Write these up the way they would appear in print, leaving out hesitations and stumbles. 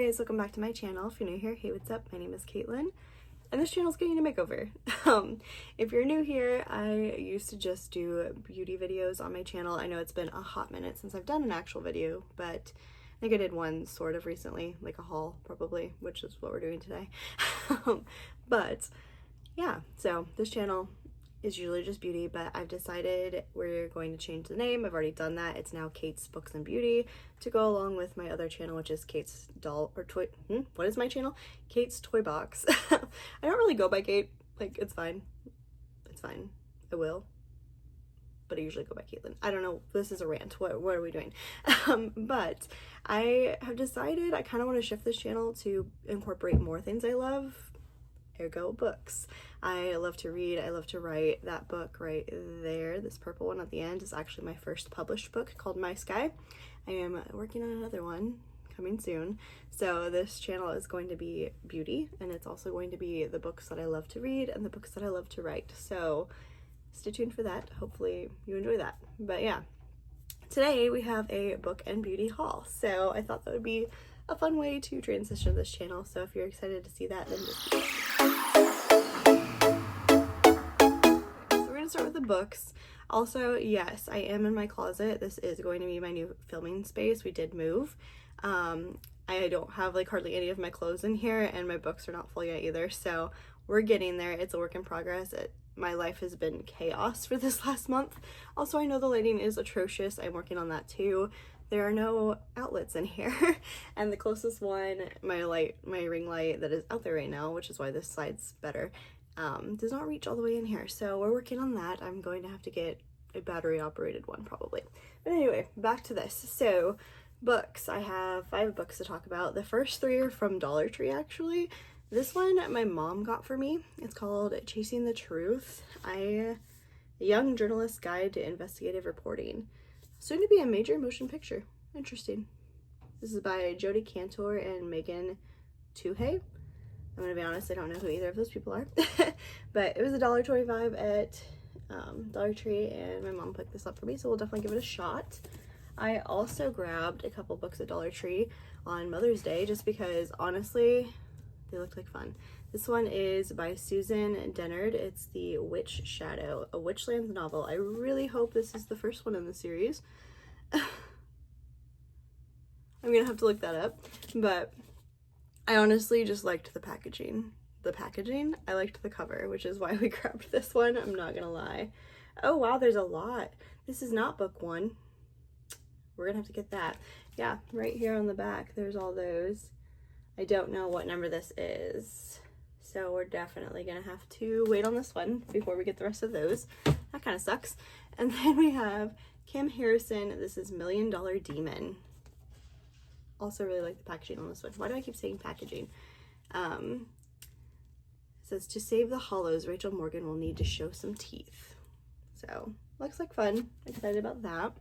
guys, welcome back to my channel. If you're new here, hey, what's up? My name is Caitlin, and this channel is getting a makeover. If you're new here, I used to just do beauty videos on my channel. I know it's been a hot minute since I've done an actual video, but I think I did one sort of recently, like a haul probably, which is what we're doing today. But yeah, so this channel is usually just beauty, but I've decided we're going to change the name. I've already done that. It's now Kate's Books and Beauty to go along with my other channel, which is Kate's Doll or Toy. What is my channel? Kate's Toy Box. I don't really go by Kate. Like, it's fine. It's fine. I will. But I usually go by Caitlin. I don't know. This is a rant. What are we doing? But I have decided I kind of want to shift this channel to incorporate more things I love. Ergo books. I love to read, I love to write. That book right there, this purple one at the end, is actually my first published book called My Sky. I am working on another one coming soon. So this channel is going to be beauty, and it's also going to be the books that I love to read and the books that I love to write. So stay tuned for that. Hopefully you enjoy that. But yeah, today we have a book and beauty haul. So I thought that would be a fun way to transition this channel. So if you're excited to see that, then just start with the books. Also, yes, I am in my closet. This is going to be my new filming space. We did move. I don't have like hardly any of my clothes in here, and my books are not full yet either, so we're getting there. It's a work in progress. My life has been chaos for this last month. Also, I know the lighting is atrocious. I'm working on that too. There are no outlets in here, and the closest one, my ring light that is out there right now, which is why this side's better, does not reach all the way in here. So we're working on that. I'm going to have to get a battery operated one probably. But anyway, back to this. So books, I have 5 books to talk about. The first 3 are from Dollar Tree actually. This one my mom got for me. It's called Chasing the Truth. A Young Journalist's Guide to Investigative Reporting. Soon to be a major motion picture. Interesting. This is by Jodi Cantor and Megan Tuhey. I'm gonna be honest, I don't know who either of those people are. But it was $1.25 at Dollar Tree, and my mom picked this up for me, so we'll definitely give it a shot. I also grabbed a couple books at Dollar Tree on Mother's Day just because honestly they looked like fun. This one is by Susan Dennard. It's The Witch Shadow, a Witchlands novel. I really hope this is the first one in the series. I'm gonna have to look that up, but I honestly just liked the packaging. I liked the cover, which is why we grabbed this one. I'm not gonna lie. Oh wow, there's a lot. This is not book 1. We're gonna have to get that. Yeah, right here on the back, there's all those. I don't know what number this is, so we're definitely gonna have to wait on this one before we get the rest of those. That kind of sucks. And then we have Kim Harrison. This is $1 Million Demon. Also really like the packaging on this one. Why do I keep saying packaging? It says, to save the hollows, Rachel Morgan will need to show some teeth. So looks like fun. Excited about that.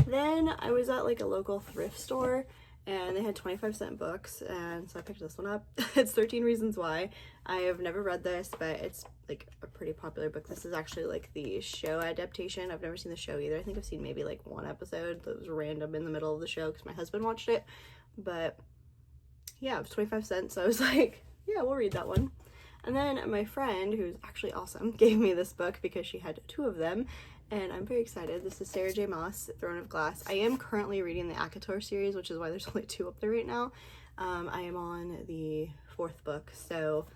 Then I was at like a local thrift store, and they had 25-cent books, and so I picked this one up. It's 13 Reasons Why. I have never read this, but it's like a pretty popular book. This is actually like the show adaptation. I've never seen the show either. I think I've seen maybe like one episode that was random in the middle of the show because my husband watched it. But yeah, it was 25 cents, so I was like, yeah, we'll read that one. And then my friend, who's actually awesome, gave me this book because she had 2 of them, and I'm very excited. This is Sarah J. Maas, Throne of Glass. I am currently reading the Akator series, which is why there's only 2 up there right now. I am on the 4th book, so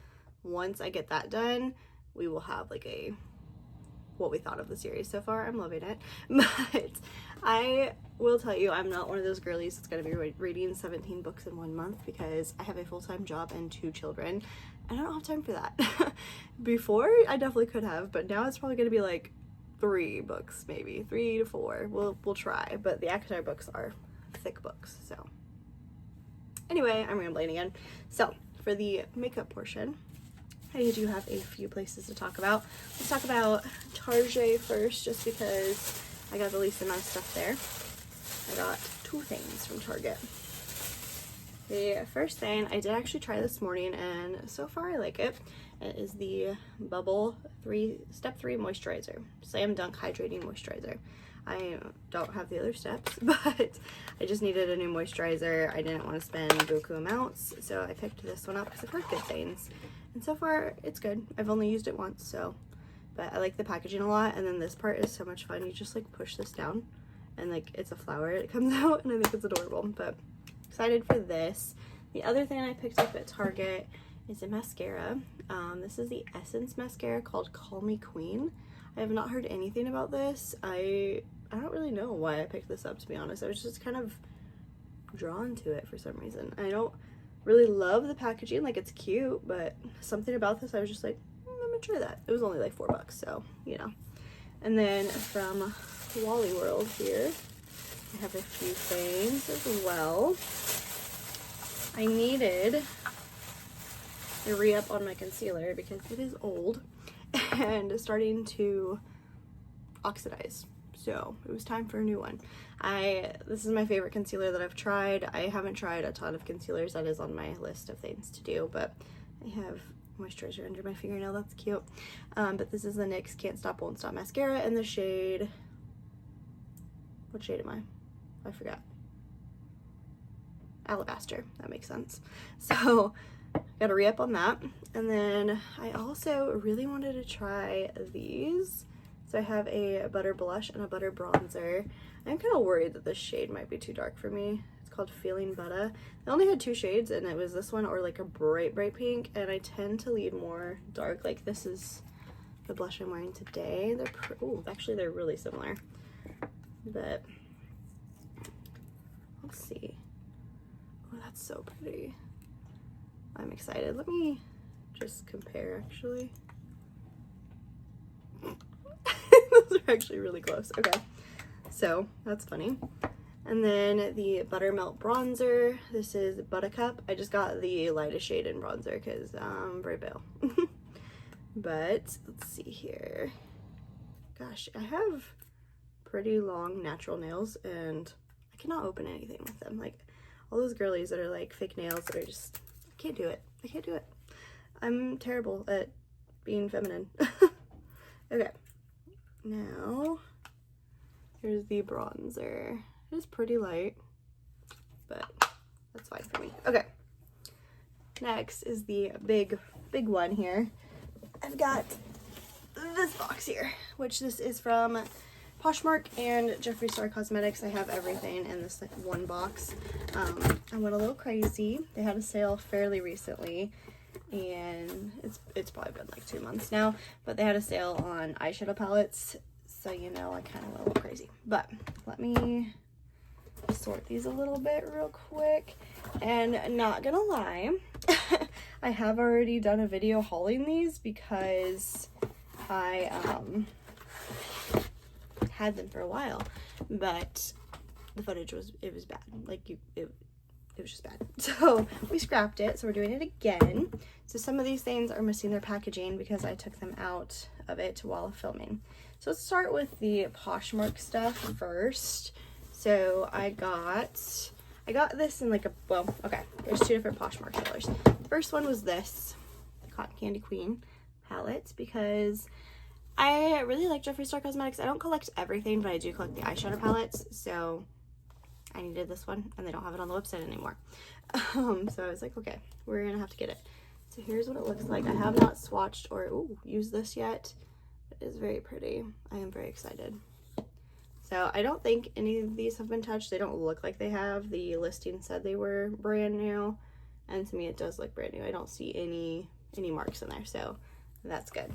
once I get that done, we will have like a what we thought of the series. So far, I'm loving it. But I will tell you, I'm not one of those girlies that's going to be reading 17 books in 1 month because I have a full-time job and 2 children, and I don't have time for that. Before, I definitely could have, but now it's probably going to be like 3 books, maybe 3 to 4. We'll try, but the Akatar books are thick books. So anyway, I'm rambling again. So for the makeup portion, I do have a few places to talk about. Let's talk about Target first, just because I got the least amount of stuff there. I got 2 things from Target. The first thing I did actually try this morning, and so far I like it. It is the Bubble Step 3 Moisturizer. Slam Dunk Hydrating Moisturizer. I don't have the other steps, but I just needed a new moisturizer. I didn't want to spend buku amounts, so I picked this one up because I've heard good things. And so far, it's good. I've only used it once, so, but I like the packaging a lot. And then this part is so much fun. You just like push this down and like it's a flower. It comes out and I think it's adorable, but excited for this. The other thing I picked up at Target is a mascara. This is the Essence mascara called Call Me Queen. I have not heard anything about this. I don't really know why I picked this up, to be honest. I was just kind of drawn to it for some reason. I don't really love the packaging, like it's cute, but something about this I was just like, I'm gonna try that. It was only like $4, so you know. And then from Wally World here, I have a few things as well. I needed a re-up on my concealer because it is old and starting to oxidize. So it was time for a new one. This is my favorite concealer that I've tried. I haven't tried a ton of concealers. That is on my list of things to do, but I have moisturizer under my fingernail. That's cute. But this is the NYX Can't Stop Won't Stop mascara in the shade, what shade am I forgot. Alabaster. That makes sense. So got a re-up on that. And then I also really wanted to try these. So I have a butter blush and a butter bronzer. I'm kind of worried that this shade might be too dark for me. It's called Feeling Butter. I only had 2 shades, and it was this one or like a bright pink, and I tend to lean more dark. Like this is the blush I'm wearing today. Actually they're really similar. But let's see. Oh, that's so pretty. I'm excited. Let me just compare actually. Those are actually really close. Okay, so that's funny. And then the Buttermelt bronzer. This is Buttercup. I just got the lightest shade in bronzer because I'm very pale. But let's see here. Gosh, I have pretty long natural nails and I cannot open anything with them. Like all those girlies that are like fake nails that are just, I can't do it. I can't do it. I'm terrible at being feminine. Okay. Now, here's the bronzer. It is pretty light, but that's fine for me. Okay. Next is the big one here. I've got this box here, which this is from Poshmark and Jeffree Star Cosmetics. I have everything in this like one box. I went a little crazy. They had a sale fairly recently, and it's probably been like 2 months now, but they had a sale on eyeshadow palettes, so you know I kind of went a little crazy. But let me sort these a little bit real quick. And not gonna lie, I have already done a video hauling these because I had them for a while, but the footage was bad. Like it was just bad. So we scrapped it, so we're doing it again. So some of these things are missing their packaging because I took them out of it while filming. So let's start with the Poshmark stuff first. So I got this in like a, well, okay, there's 2 different Poshmark colors. The first one was this Cotton Candy Queen palette because I really like Jeffree Star Cosmetics. I don't collect everything, but I do collect the eyeshadow palettes, so I needed this one, and they don't have it on the website anymore. So I was like, okay, we're gonna have to get it. So here's what it looks like. I have not swatched or used this yet. It is very pretty. I am very excited. So I don't think any of these have been touched. They don't look like they have. The listing said they were brand new, and to me it does look brand new. I don't see any marks in there, so that's good.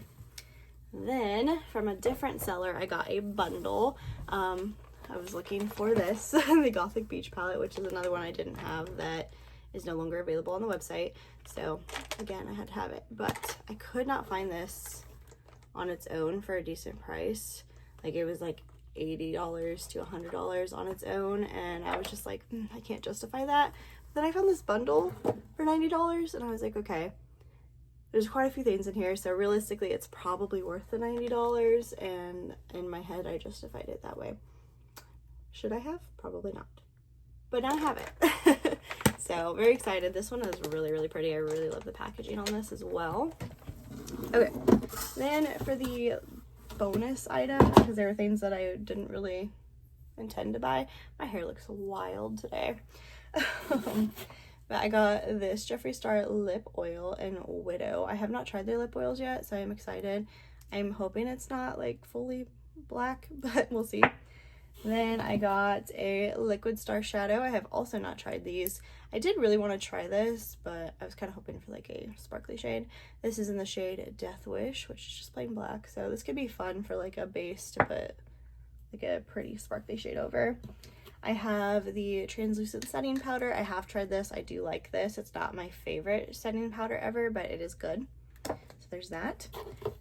Then from a different seller, I got a bundle. I was looking for this, the Gothic Beach palette, which is another one I didn't have that is no longer available on the website. So again, I had to have it, but I could not find this on its own for a decent price. Like it was like $80 to $100 on its own, and I was just like, I can't justify that. But then I found this bundle for $90, and I was like, okay, there's quite a few things in here, so realistically it's probably worth the $90, and in my head I justified it that way. Should I have? Probably not. But now I have it. So very excited. This one is really, really pretty. I really love the packaging on this as well. Okay, then for the bonus item, because there were things that I didn't really intend to buy. My hair looks wild today. But I got this Jeffree Star lip oil in Widow. I have not tried their lip oils yet, so I'm excited. I'm hoping it's not like fully black, but we'll see. Then I got a Liquid Star Shadow. I have also not tried these. I did really want to try this, but I was kind of hoping for like a sparkly shade. This is in the shade Death Wish, which is just plain black. So this could be fun for like a base to put like a pretty sparkly shade over. I have the translucent setting powder. I have tried this. I do like this. It's not my favorite setting powder ever, but it is good. So there's that.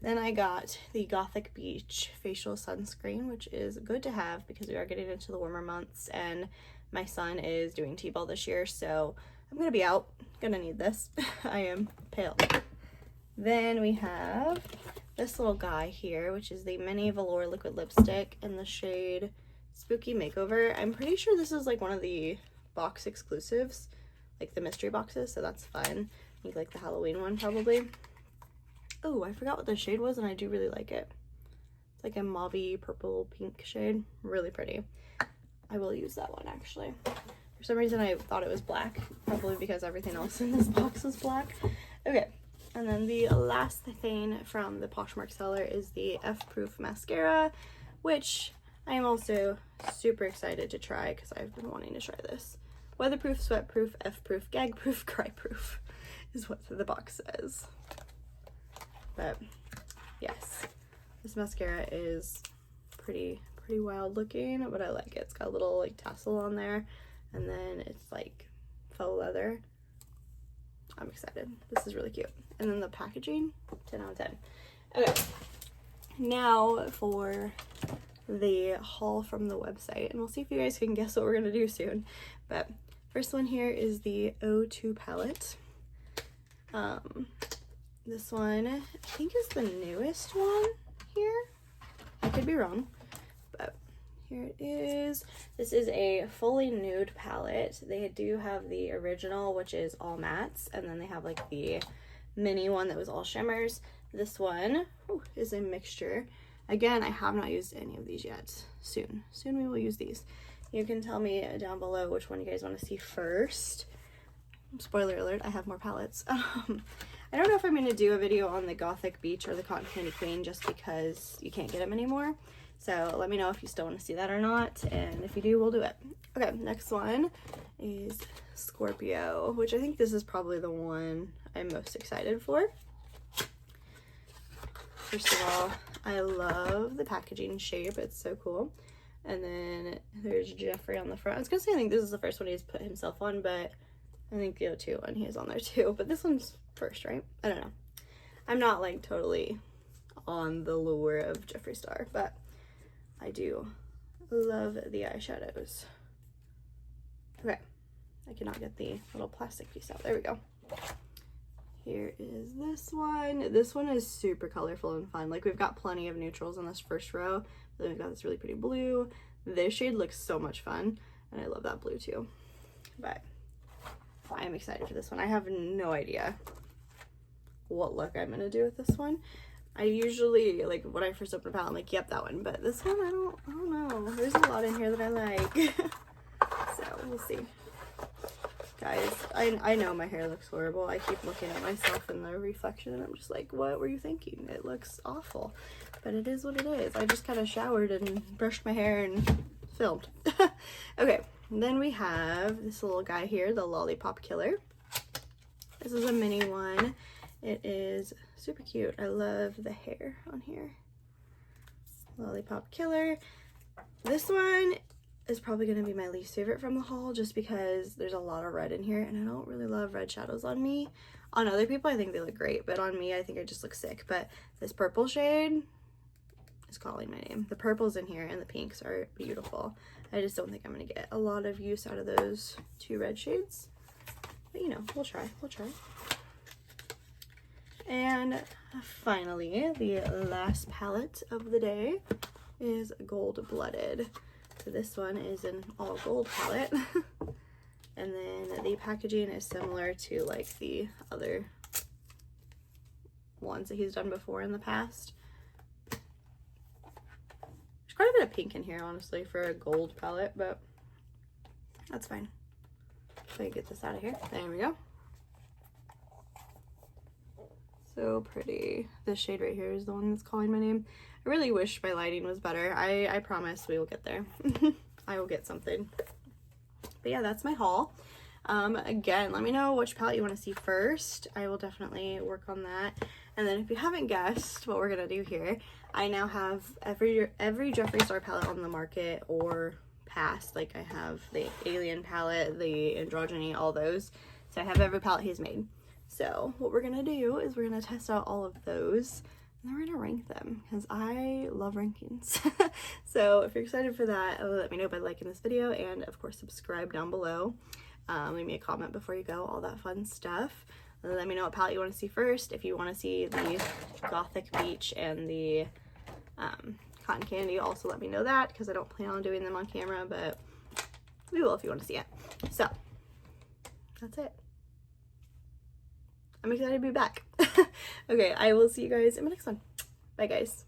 Then I got the Gothic Beach facial sunscreen, which is good to have because we are getting into the warmer months and my son is doing T-ball this year, so I'm gonna be out. Gonna need this. I am pale. Then we have this little guy here, which is the Mini Velour liquid lipstick in the shade Spooky Makeover. I'm pretty sure this is like one of the box exclusives, like the mystery boxes, so that's fun. I think like the Halloween one probably. Oh, I forgot what the shade was and I do really like it. It's like a mauvey purple pink shade. Really pretty. I will use that one actually. For some reason I thought it was black, probably because everything else in this box was black. Okay, and then the last thing from the Poshmark seller is the F-Proof mascara, which I am also super excited to try because I've been wanting to try this. Weatherproof, sweatproof, F-proof, gag-proof, cry-proof is what the box says. But yes, this mascara is pretty wild looking, but I like it. It's got a little like tassel on there, and then it's like faux leather. I'm excited. This is really cute. And then the packaging, 10 out of 10. Okay, now for the haul from the website, and we'll see if you guys can guess what we're gonna do soon. But first one here is the O2 palette. This one I think is the newest one here. I could be wrong, but here it is. This is a fully nude palette. They do have the original, which is all mattes, and then they have like the mini one that was all shimmers. This one is a mixture. Again, I have not used any of these yet. Soon we will use these. You can tell me down below which one you guys want to see first. Spoiler alert, I have more palettes. I don't know if I'm going to do a video on the Gothic Beach or the Cotton Candy Queen just because you can't get them anymore. So let me know if you still want to see that or not, and if you do, we'll do it. Okay, next one is Scorpio, which I think this is probably the one I'm most excited for. First of all, I love the packaging shape. It's so cool. And then there's Jeffree on the front. I was gonna say I think this is the first one he's put himself on, but I think the O2 one he is on there too. But this one's first, right? I don't know. I'm not like totally on the lure of Jeffree Star, but I do love the eyeshadows. Okay, I cannot get the little plastic piece out. There we go. Here is this one. This one is super colorful and fun. Like, we've got plenty of neutrals in this first row, but then we've got this really pretty blue. This shade looks so much fun, and I love that blue too. But I am excited for this one. I have no idea what look I'm gonna do with this one. I usually, like, when I first open a palette, I'm like, yep, that one. But this one, I don't know. There's a lot in here that I like. So we'll see. Guys, I know my hair looks horrible. I keep looking at myself in the reflection and I'm just like, what were you thinking? It looks awful. But it is what it is. I just kind of showered and brushed my hair and filmed. Okay, and then we have this little guy here, the Lollipop Killer. This is a mini one. It is super cute. I love the hair on here. Lollipop Killer. This one is probably going to be my least favorite from the haul just because there's a lot of red in here and I don't really love red shadows on me. On other people I think they look great, but on me I think I just look sick. But this purple shade is calling my name. The purples in here and the pinks are beautiful. I just don't think I'm going to get a lot of use out of those two red shades. But you know, we'll try. And finally, the last palette of the day is Gold Blooded. So this one is an all gold palette. And then the packaging is similar to like the other ones that he's done before in the past. There's quite a bit of pink in here, honestly, for a gold palette, but that's fine. So I get this out of here. There we go. So pretty. This shade right here is the one that's calling my name. I really wish my lighting was better. I promise we will get there. I will get something. But yeah, that's my haul. Again, let me know which palette you want to see first. I will definitely work on that. And then if you haven't guessed what we're gonna do here, I now have every Jeffree Star palette on the market or past. Like I have the Alien palette, the Androgyny, all those. So I have every palette he's made. So what we're gonna do is we're gonna test out all of those and then we're gonna rank them because I love rankings. So if you're excited for that, let me know by liking this video and of course subscribe down below. Leave me a comment before you go, all that fun stuff. Let me know what palette you want to see first. If you want to see the Gothic Beach and the Cotton Candy, also let me know that because I don't plan on doing them on camera, but we will if you want to see it. So that's it. I'm excited to be back. Okay, I will see you guys in my next one. Bye guys.